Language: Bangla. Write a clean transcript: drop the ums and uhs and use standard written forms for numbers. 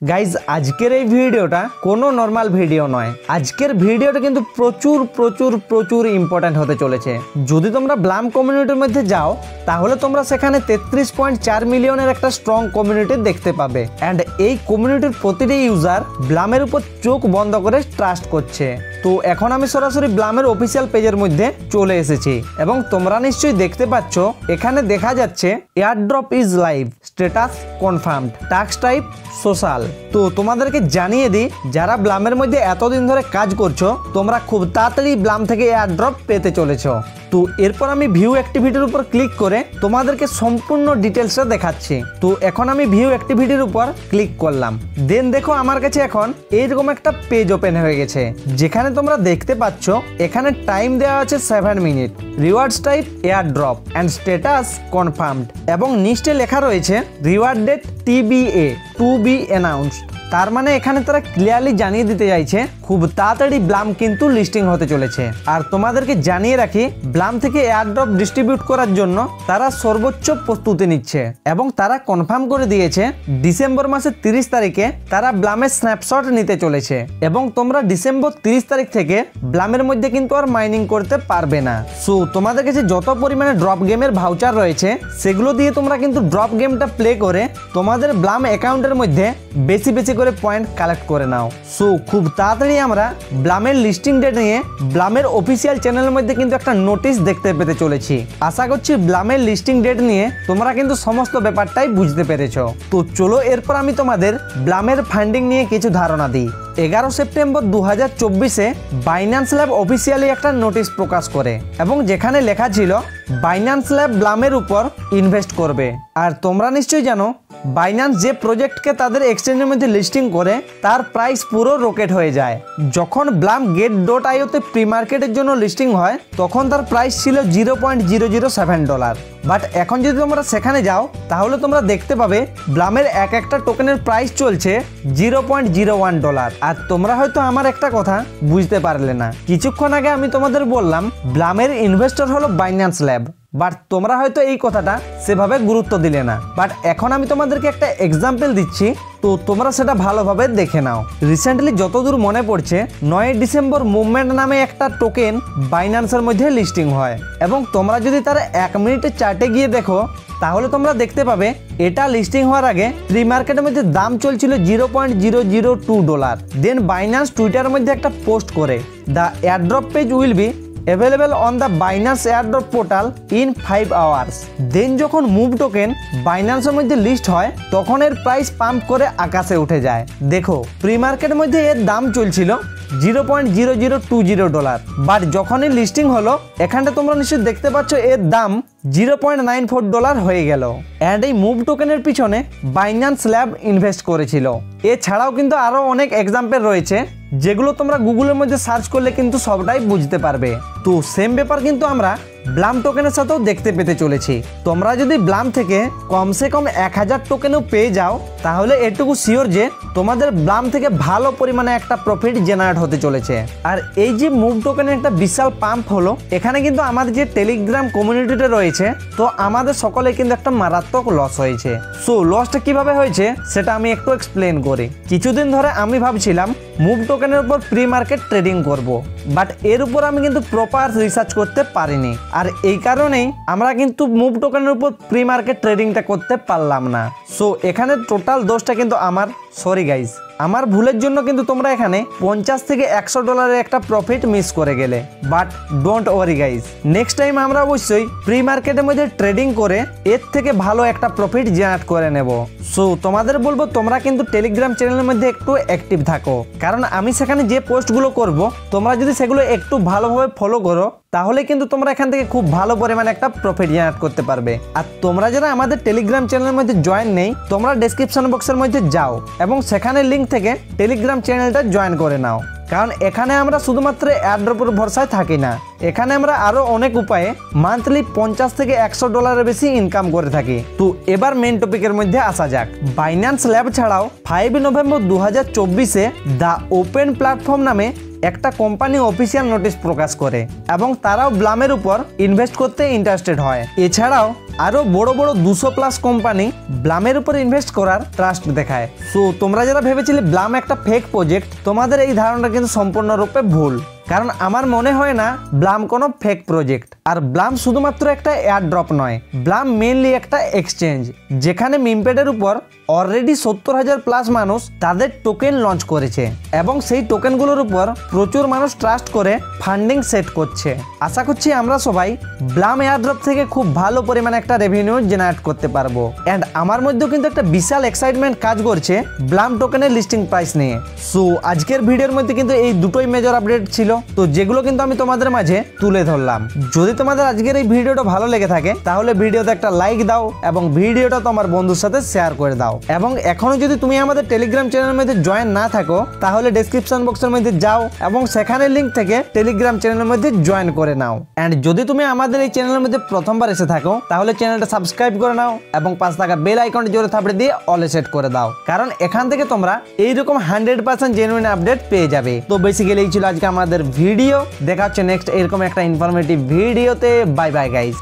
গাইজ আজকের এই ভিডিওটা কোনো নর্মাল ভিডিও নয়। আজকের ভিডিওটা কিন্তু প্রচুর প্রচুর প্রচুর ইম্পর্ট্যান্ট হতে চলেছে। যদি তোমরা ব্লাম কমিউনিটির মধ্যে যাও তাহলে তোমরা সেখানে 33.4 মিলিয়নের একটা স্ট্রং কমিউনিটি দেখতে পাবে। অ্যান্ড এই কমিউনিটির প্রতিটি ইউজার ব্লামের উপর চোখ বন্ধ করে ট্রাস্ট করছে। তো এখন আমি সরাসরি ব্লামের অফিসিয়াল পেজের মধ্যে চলে এসেছি এবং তোমরা নিশ্চয়ই দেখতে পাচ্ছ এখানে দেখা যাচ্ছে airdrop is live, status confirmed, task type social. তো তোমাদেরকে জানিয়ে দিই, যারা ব্লামের মধ্যে এতদিন ধরে কাজ করছো তোমরা খুব তাড়াতাড়ি ব্লাম থেকে এয়ারড্রপ পেতে চলেছো। তো এরপর আমি ভিউ অ্যাক্টিভিটির উপর ক্লিক করে তোমাদেরকে সম্পূর্ণ ডিটেলসটা দেখাচ্ছি। তো এখন আমি ভিউ অ্যাক্টিভিটির উপর ক্লিক করলাম। দেন দেখো আমার কাছে এখন এইরকম একটা পেজ ওপেন হয়ে গেছে, যেখানে তোমরা দেখতে পাচ্ছ এখানে টাইম দেওয়া আছে 7 minute, rewards type airdrop and status confirmed এবং নিচে লেখা রয়েছে reward date TBA to be announced. তার মানে এখানে তারা ক্লিয়ারলি জানিয়ে দিতে চাইছে খুব তাড়াতাড়ি ব্লাম কিন্তু লিস্টিং হতে চলেছে। আর তোমাদেরকে জানিয়ে রাখি, ব্লাম থেকে এয়ারড্রপ ডিস্ট্রিবিউট করার জন্য তারা সর্বোচ্চ প্রস্তুতি নিচ্ছে এবং তারা কনফার্ম করে দিয়েছে ডিসেম্বর মাসের 30 তারিখে তারা ব্লামের স্ন্যাপশট নিতে চলেছে এবং তোমরা ডিসেম্বর 30 তারিখ থেকে ব্লামের মধ্যে কিন্তু আর মাইনিং করতে পারবে না। সো তোমাদের কাছে যত পরিমাণে ড্রপ গেমের ভাউচার রয়েছে সেগুলো দিয়ে তোমরা কিন্তু ড্রপ গেমটা প্লে করে তোমাদের ব্লাম অ্যাকাউন্টের মধ্যে বেশি বেশি করে পয়েন্ট কালেক্ট করে নাও। সো খুব তাড়াতাড়ি আমরা ব্লামের লিস্টিং ডেট নিয়ে ব্লামের অফিসিয়াল চ্যানেলের মধ্যে কিন্তু একটা নোটিশ দেখতে পেতে চলেছি। আশা করছি ব্লামের লিস্টিং ডেট নিয়ে তোমরা কিন্তু সমস্ত ব্যাপারটাই বুঝতে পেরেছো। তো চলো এরপর আমি তোমাদের ব্লামের ফান্ডিং নিয়ে কিছু ধারণা দিই। 11 সেপ্টেম্বর 2024-এ বাইন্যান্স ল্যাব অফিসিয়ালি একটা নোটিশ প্রকাশ করে এবং যেখানে লেখা ছিল বাইন্যান্স ল্যাব ব্লামের উপর ইনভেস্ট করবে। আর তোমরা নিশ্চয়ই জানো বাইন্যান্স যে প্রজেক্টকে তাদের এক্সচেঞ্জের মধ্যে লিস্টিং করে তার প্রাইস পুরো রকেট হয়ে যায়। যখন ব্লাম get.io-তে প্রি মার্কেটের জন্য লিস্টিং হয় তখন তার প্রাইস ছিল $0.007। বাট এখন যদি তোমরা সেখানে যাও তাহলে তোমরা দেখতে পাবে ব্লামের একটা টোকেনের প্রাইস চলছে $0.01। আর তোমরা হয়তো আমার একটা কথা বুঝতে পারলে না। কিছুক্ষণ আগে আমি তোমাদের বললাম ব্লামের ইনভেস্টর হলো বাইন্যান্স ল্যাব, বাট তোমরা হয়তো এই কথাটা সেভাবে গুরুত্ব দিলে না। বাট এখন আমি তোমাদেরকে একটা এক্সাম্পল দিচ্ছি, তো তোমরা সেটা ভালোভাবে দেখে নাও। রিসেন্টলি যতদূর মনে পড়ছে 9 ডিসেম্বর মুভমেন্ট নামে একটা টোকেন বাইন্যান্সের মধ্যে লিস্টিং হয় এবং তোমরা যদি তার 1 মিনিটের চার্টে গিয়ে দেখো তাহলে তোমরা দেখতে পাবে এটা লিস্টিং হওয়ার আগে প্রি মার্কেটের মধ্যে দাম চলছিল $0.002। দেন বাইন্যান্স টুইটারের মধ্যে একটা পোস্ট করে the airdrop page will be available on the Binance airdrop portal in 5 hours। দেন যখন মুভ টোকেন বাইন্যান্সের মধ্যে লিস্ট হয় তখন এর প্রাইস পাম্প করে আকাশে উঠে যায়। দেখো প্রি মার্কেটের মধ্যে এর দাম চলছিল $0.0020, বাট যখনই লিস্টিং হলো এখানটা তোমরা নিশ্চয়ই দেখতে পাচ্ছ এর দাম $0.94 হয়ে গেল। অ্যান্ড এই মুভ টোকেনের পিছনে বাইন্যান্স ল্যাব ইনভেস্ট করেছিল। এছাড়াও কিন্তু আরো অনেক এক্সাম্পল রয়েছে যেগুলো তোমরা গুগলের মধ্যে সার্চ করলে কিন্তু সবটাই বুঝতে পারবে। তো সেম ব্যাপার কিন্তু আমরা ব্লাম টোকেনের সাথেও দেখতে পেতে চলেছি। তোমরা যদি ব্লাম থেকে কমসে কম 1000 টোকেনও পেয়ে যাও তাহলে এটুকু শিওর যে তোমাদের ব্লাম থেকে ভালো পরিমাণে একটা প্রফিট জেনারেট হতে চলেছে। আর এই যে মুভ টোকেনের একটা বিশাল পাম্প হলো, এখানে কিন্তু আমাদের যে টেলিগ্রাম কমিউনিটিতে রয়েছে তো আমাদের সকলে কিন্তু একটা মারাত্মক লস হয়েছে। সো লসটা কিভাবে হয়েছে সেটা আমি একটু এক্সপ্লেন করি। কিছুদিন ধরে আমি ভাবছিলাম মুভ টোকেনের উপর প্রি মার্কেট ট্রেডিং করব, বাট এর উপর আমি কিন্তু প্রপার রিসার্চ করতে পারিনি। আর এই কারণেই আমরা কিন্তু মুভ টোকেনের উপর প্রি মার্কেট ট্রেডিংটা করতে পারলাম না। সো এখানে টোটাল দোষটা কিন্তু আমার, সরি গাইজ, আমার ভুলের জন্য কিন্তু তোমরা এখানে $50 থেকে $100 একটা প্রফিট মিস করে গেলে। But don't worry guys, next time আমরা অবশ্যই প্রি মার্কেটের মধ্যে ট্রেডিং করে এর থেকে ভালো একটা প্রফিট জেনারেট করে নেব। সো তোমাদের বলবো তোমরা কিন্তু টেলিগ্রাম চ্যানেলের মধ্যে একটু অ্যাক্টিভ থাকো, কারণ আমি সেখানে যে পোস্টগুলো করব তোমরা যদি সেগুলো একটু ভালোভাবে ফলো করো তাহলে কিন্তু তোমরা এখান থেকে খুব ভালো পরিমাণে একটা প্রফিট জেনারেট করতে পারবে। আর তোমরা যারা আমাদের টেলিগ্রাম চ্যানেলের মধ্যে জয়েন নেই তোমরা ডেসক্রিপশন বক্সের মধ্যে যাও এবং সেখানে লিঙ্ক থেকে টেলিগ্রাম চ্যানেলটা জয়েন করে নাও, কারণ এখানে আমরা শুধুমাত্র এয়ারড্রপের ভরসায় থাকি না, এখানে আমরা আরো অনেক উপায়ে মান্থলি $50 থেকে $100 বেশি ইনকাম করে থাকি। তো এবার মেইন টপিকের মধ্যে আসা যাক। বাইন্যান্স ল্যাব ছাড়াও 5 নভেম্বর 2024-এ দ্য ওপেন প্ল্যাটফর্ম নামে একটা কোম্পানি অফিসিয়াল নোটিশ প্রকাশ করে এবং তারাও ব্লামের উপর ইনভেস্ট করতে ইন্টারেস্টেড হয়। এছাড়াও আরো বড় বড় 200+ কোম্পানি ব্লামের উপর ইনভেস্ট করার ট্রাস্ট দেখায়। সো তোমরা যারা ভেবেছিলে ব্লাম একটা ফেক প্রজেক্ট, তোমাদের এই ধারণাটা কিন্তু সম্পূর্ণরূপে ভুল। কারণ আমার মনে হয় না ব্লাম কোনো ফেক প্রজেক্ট। আর ব্লাম শুধুমাত্র একটা এয়ার ড্রপ নয়, ব্লাম মেইনলি একটা এক্সচেঞ্জ যেখানে মিমপ্যাডের উপর অলরেডি 70,000+ মানুষ তাদের টোকেন লঞ্চ করেছে এবং সেই টোকেনগুলোর উপর প্রচুর মানুষ ট্রাস্ট করে ফান্ডিং সেট করছে। আশা করছি আমরা সবাই ব্লাম এয়ারড্রপ থেকে খুব ভালো পরিমাণে একটা রেভিনিউ জেনারেট করতে পারবো। অ্যান্ড আমার মধ্যেও কিন্তু একটা বিশাল এক্সাইটমেন্ট কাজ করছে ব্লাম টোকেনের লিস্টিং প্রাইস নিয়ে। সো আজকের ভিডিওর মধ্যে কিন্তু এই দুটোই মেজর আপডেট ছিল, তো যেগুলো কিন্তু আমি তোমাদের মাঝে তুলে ধরলাম। যদি তোমাদের আজকের এই ভিডিওটা ভালো লেগে থাকে তাহলে ভিডিওতে একটা লাইক দাও এবং ভিডিওটা তোমার বন্ধুর সাথে শেয়ার করে দাও। এবং এখনো যদি তুমি আমাদের টেলিগ্রাম চ্যানেলের মধ্যে জয়েন না থাকো তাহলে ডেসক্রিপশন বক্সের মধ্যে যাও এবং সেখানে লিংক থেকে টেলিগ্রাম চ্যানেলের মধ্যে জয়েন করে নাও। এন্ড যদি তুমি আমাদের এই চ্যানেলের মধ্যে প্রথমবার এসে থাকো তাহলে চ্যানেলটা সাবস্ক্রাইব করে নাও এবং পাশে থাকা বেল আইকনটি জোরে থাপড়ে দিয়ে অলে সেট করে দাও, কারণ এখান থেকে তোমরা এইরকম 100% জেনুইন আপডেট পেয়ে যাবে। তো বেসিক্যালি এই ছিল আজকে আমাদের ভিডিও। দেখা হচ্ছে নেক্সট এরকম একটা ইনফরমেটিভ ভিডিওতে। Bye bye guys.